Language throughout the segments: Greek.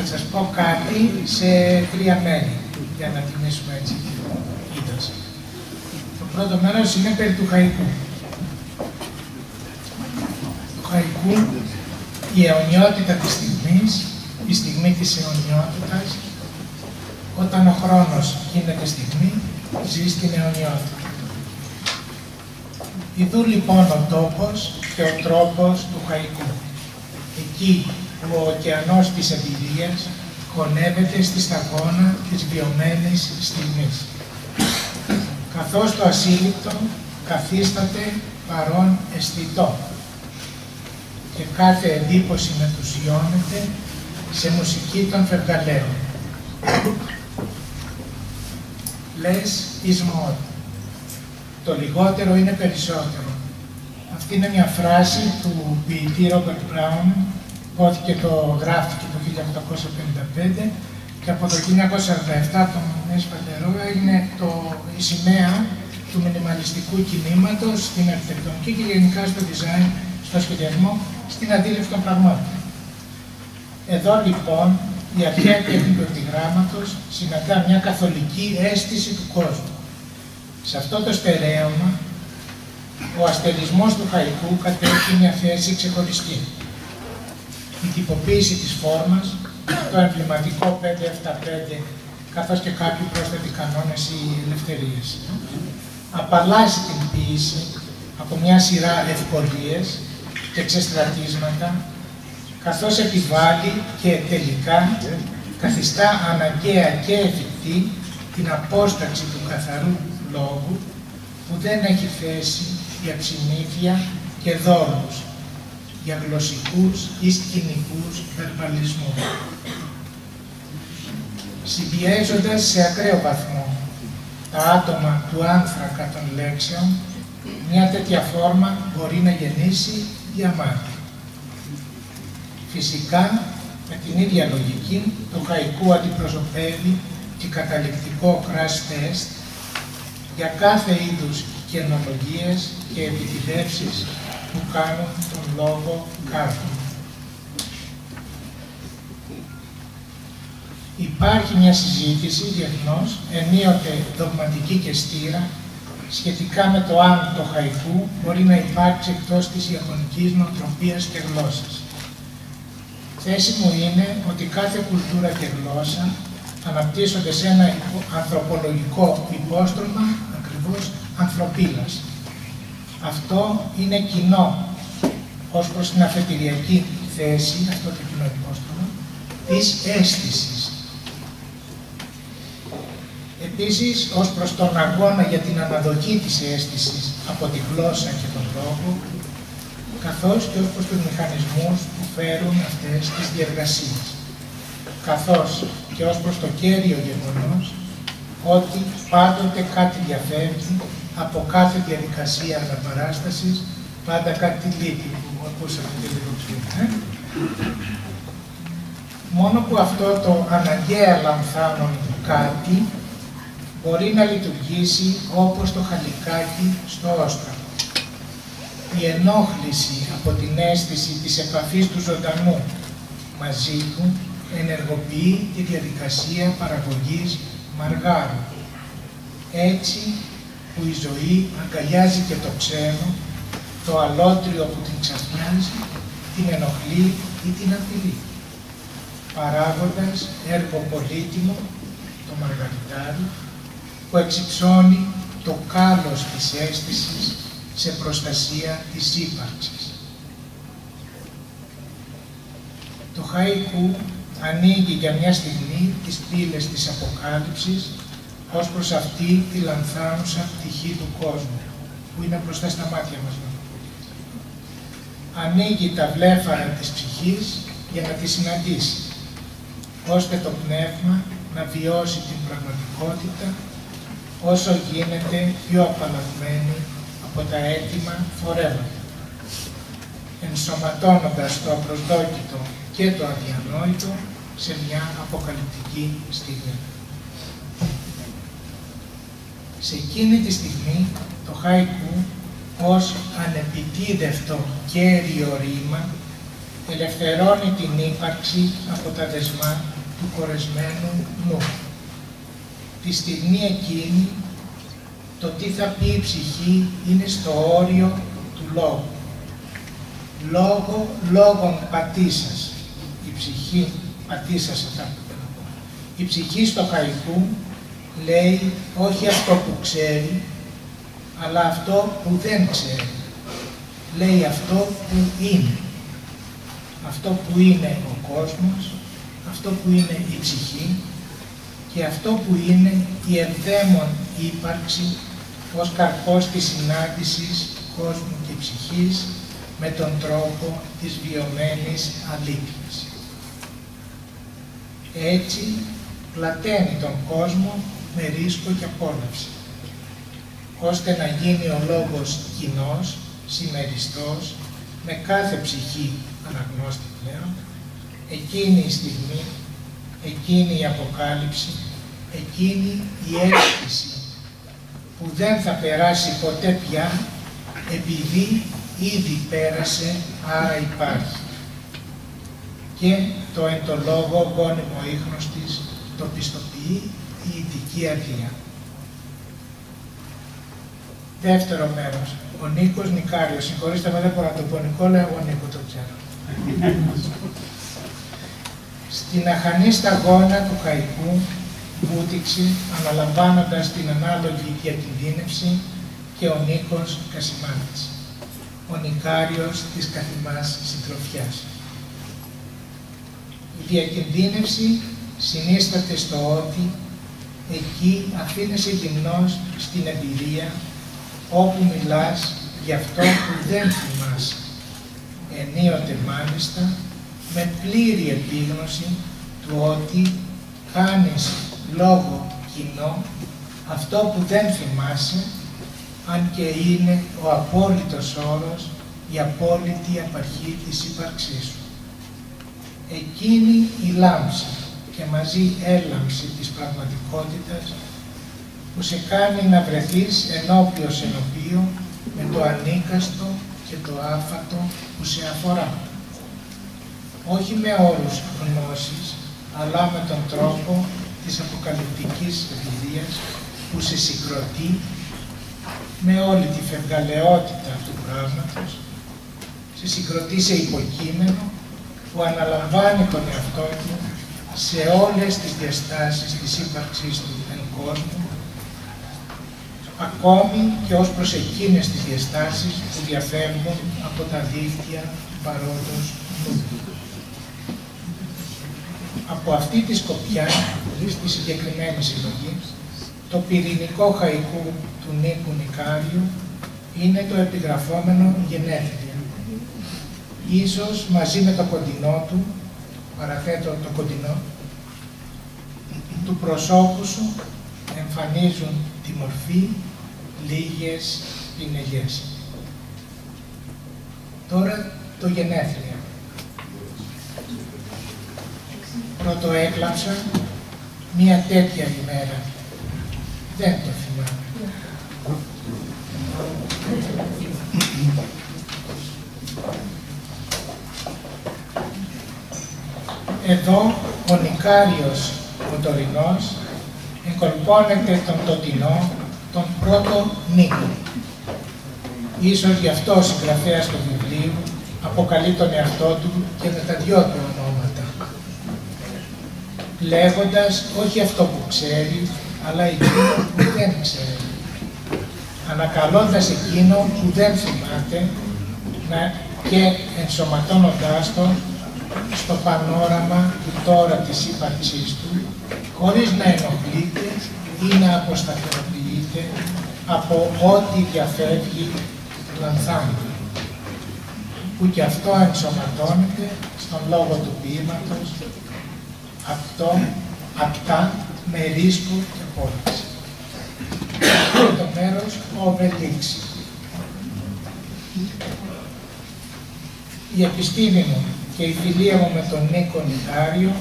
Θα σας πω κάτι σε 3 μέρη, για να τιμήσουμε έτσι την ήτταση. Το πρώτο μέρος είναι περί του χαϊκού. Το χαϊκού, η αιωνιότητα της στιγμής, η στιγμή της αιωνιότητας, όταν ο χρόνος γίνεται στιγμή, ζει στην αιωνιότητα. Ιδού λοιπόν ο τόπος και ο τρόπος του χαϊκού. Εκεί που ο ωκεανός της εμπειρίας χωνεύεται στη σταγόνα της βιωμένης στιγμής. Καθώς το ασύλληπτο καθίσταται παρόν αισθητό και κάθε εντύπωση μετουσιώνεται σε μουσική των φευγαλαίων. Less is more. Το λιγότερο είναι περισσότερο. Αυτή είναι μια φράση του ποιητή Ρόμπερτ Μπράουν, γράφτηκε το 1855 και από το 1947 τον Εσπαντερό έγινε η σημαία του μινιμαλιστικού κινήματος στην αρχιτεκτονική και γενικά στο design, στο σχεδιασμό, στην αντίληψη των πραγμάτων. Εδώ λοιπόν η αρχαία τέχνη του επιγράμματος συναντά μια καθολική αίσθηση του κόσμου. Σε αυτό το στερέωμα, ο αστερισμός του χαϊκού κατέχει μια θέση ξεχωριστή. Η τυποποίηση της φόρμας, το εμβληματικό 5-7-5, καθώς και κάποιοι πρόσθετοι κανόνες ή ελευθερίες. Απαλλάσσει την ποίηση από μια σειρά ευκολίες και ξεστρατίσματα, καθώς επιβάλλει και τελικά καθιστά αναγκαία και εφικτή την απόσταξη του καθαρού λόγου που δεν έχει θέση για ξυνήθεια και δόλους, για γλωσσικούς ή σκηνικούς βερμπαλισμούς. Συμπιέζοντας σε ακραίο βαθμό τα άτομα του άνθρακα των λέξεων, μια τέτοια φόρμα μπορεί να γεννήσει διαμάτι. Φυσικά, με την ίδια λογική, το χαϊκού αντιπροσωπεύει και καταληκτικό crash test για κάθε είδους καινολογίες και επιτυχεύσεις που κάνουν τον λόγο κάτω. Υπάρχει μια συζήτηση διεθνώς, ενίοτε δογματική και στήρα, σχετικά με το αν το χαϊκού μπορεί να υπάρξει εκτός της ιαπωνικής νοοτροπίας και γλώσσας. Θέση μου είναι ότι κάθε κουλτούρα και γλώσσα αναπτύσσονται σε ένα ανθρωπολογικό υπόστρωμα ακριβώς ανθρωπίλας. Αυτό είναι κοινό ως προς την αφετηριακή θέση, αυτό το κοινό υπόστρωμα, της αίσθησης. Επίσης, ως προς τον αγώνα για την αναδοχή της αίσθησης από τη γλώσσα και τον λόγο, καθώς και ως προς τους μηχανισμούς που φέρουν αυτές τις διεργασίες. Καθώς και ως προς το κέριο γεγονός ότι πάντοτε κάτι διαφεύγει από κάθε διαδικασία αναπαράστασης, πάντα κάτι λείπει, που ακούσατε και λίγο πριν. Μόνο που αυτό το αναγκαία λανθάνον κάτι μπορεί να λειτουργήσει όπως το χαλικάκι στο όστρακο. Η ενόχληση από την αίσθηση της επαφής του ζωντανού μαζί του ενεργοποιεί τη διαδικασία παραγωγής μαργάρου. Έτσι που η ζωή αγκαλιάζει και το ξένο, το αλότριο που την ξαφνιάζει, την ενοχλεί ή την απειλεί, παράγοντας έργο πολύτιμο, το μαργαριτάρι, που εξυψώνει το κάλος της αίσθησης σε προστασία της ύπαρξης. Το χαϊκού ανοίγει για μια στιγμή τις πύλες της αποκάλυψης ως προς αυτή τη λανθάνουσα πτυχή του κόσμου, που είναι μπροστά στα μάτια μας. Ανοίγει τα βλέφαρα της ψυχής για να τη συναντήσει, ώστε το πνεύμα να βιώσει την πραγματικότητα όσο γίνεται πιο απαλλαγμένη από τα έτοιμα φορέματα, ενσωματώνοντας το απροσδόκητο και το αδιανόητο σε μια αποκαλυπτική στιγμή. Σε εκείνη τη στιγμή, το χαϊκού ως ανεπιτίδευτο κέριο ρήμα ελευθερώνει την ύπαρξη από τα δεσμά του χωρισμένου νου. Τη στιγμή εκείνη, το τι θα πει η ψυχή είναι στο όριο του λόγου. Λόγων πατήσας. Η ψυχή, πατήσας αυτά που θέλω να πω. Η ψυχή στο χαϊκού λέει όχι αυτό που ξέρει, αλλά αυτό που δεν ξέρει. Λέει αυτό που είναι. Αυτό που είναι ο κόσμος, αυτό που είναι η ψυχή και αυτό που είναι η ευδαίμον ύπαρξη ως καρπός της συνάντησης κόσμου και ψυχής με τον τρόπο της βιωμένης αλήθειας. Έτσι πλαταίνει τον κόσμο με ρίσκο και απόλαυση, ώστε να γίνει ο λόγος κοινός, συμμεριστός, με κάθε ψυχή αναγνώστη πλέον, εκείνη η στιγμή, εκείνη η αποκάλυψη, εκείνη η αίσθηση που δεν θα περάσει ποτέ πια, επειδή ήδη πέρασε, άρα υπάρχει. Και το εν το λόγο γόνιμο ίχνος της το πιστοποιεί η ηθική αδεία. Δεύτερο μέρος. Ο Νίκος Νικάριος. Συγχωρήστε με, δεν μπορώ να το πω Νικόλα, εγώ Νίκο το ξέρω. Στην αχανή σταγόνα του χαϊκού βούτυξε, αναλαμβάνοντας την ανάλογη διακινδύνευση, και ο Νίκος Κασιμάνης, ο Νικάριος της καθημάς συντροφιάς. Η διακινδύνευση συνίσταται στο ότι εκεί αφήνεσαι γυμνός στην εμπειρία, όπου μιλάς για αυτό που δεν θυμάσαι, ενίοτε μάλιστα με πλήρη επίγνωση του ότι κάνεις λόγο κοινό αυτό που δεν θυμάσαι, αν και είναι ο απόλυτος όρος, η απόλυτη απαρχή της ύπαρξής σου. Εκείνη η λάμψη και μαζί έλαμψη της πραγματικότητας που σε κάνει να βρεθείς ενώπιος ενωπίο με το ανίκαστο και το άφατο που σε αφορά. Όχι με όρους γνώσης, αλλά με τον τρόπο της αποκαλυπτικής εμπειρίας που σε συγκροτεί με όλη τη φευγαλαιότητα του πράγματος, σε συγκροτεί σε υποκείμενο που αναλαμβάνει τον εαυτό του σε όλες τις διαστάσεις της ύπαρξής του εν κόσμο, ακόμη και ως προς εκείνες τις διαστάσεις που διαφεύγουν από τα δίκτυα του παρόντος νου. Από αυτή τη σκοπιά, στη συγκεκριμένη συλλογή, το πυρηνικό χαϊκού του Νίκου Νικάριου είναι το επιγραφόμενο γενέθλια. Ίσως μαζί με το κοντινό του, παραθέτω το κοντινό, του προσώπου σου εμφανίζουν τη μορφή λίγες πινελιές. Τώρα το γενέθλια. Πρώτο έκλαψα μία τέτοια ημέρα. Δεν το θυμάμαι. Εδώ ο Νικάριος ο τωρινός εγκολπώνεται τον τοτινό, τον πρώτο Νίκο. Ίσως γι' αυτό ο συγγραφέας του βιβλίου αποκαλεί τον εαυτό του και με τα δυο του ονόματα, λέγοντας όχι αυτό που ξέρει, αλλά εκείνο που δεν ξέρει, ανακαλώντας εκείνο που δεν θυμάται και ενσωματώνοντάς τον στο πανόραμα του τώρα της ύπαρξής του, χωρίς να ενοχλείται ή να αποσταθεροποιείται από ό,τι διαφεύγει του ανθάμου, που κι αυτό ενσωματώνεται στον λόγο του ποίηματος, απτά με ρίσκο και απόλυση. Το μέρος οβελήξη. Η επιστήμη μου και η φιλία μου με τον Νίκο Νικάριο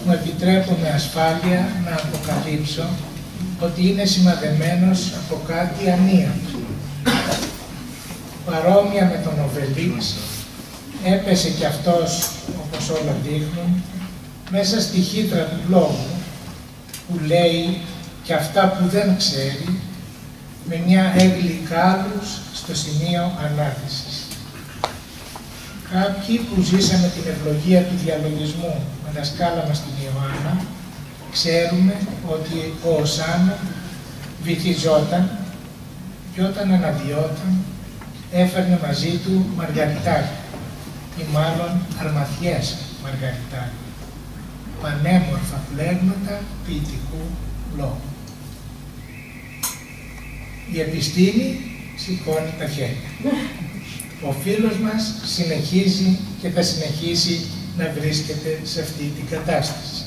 μου επιτρέπουν με ασφάλεια να αποκαλύψω ότι είναι σημαδεμένος από κάτι ανίατο. Παρόμοια με τον Οβελίξ, έπεσε κι αυτός, όπως όλα δείχνουν, μέσα στη χύτρα του λόγου, που λέει και αυτά που δεν ξέρει, με μια έγκλη κάλους στο σημείο ανάρτησης. Κάποιοι που ζήσαμε την ευλογία του διαλογισμού με δασκάλα μας την Ιωάννα, ξέρουμε ότι ο Οσάνο βυθιζόταν και όταν αναδυόταν έφερνε μαζί του μαργαριτάρια ή μάλλον αρμαθιές μαργαριτάρια, πανέμορφα πλέγματα ποιητικού λόγου. Η επιστήμη σηκώνει τα χέρια. Ο φίλος μας συνεχίζει και θα συνεχίσει να βρίσκεται σε αυτή την κατάσταση.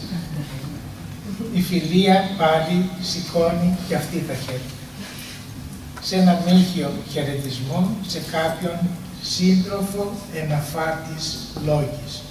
Η φιλία πάλι σηκώνει και αυτή τα χέρια. Σε ένα μύχιο χαιρετισμό σε κάποιον σύντροφο εναφάτης λόγης.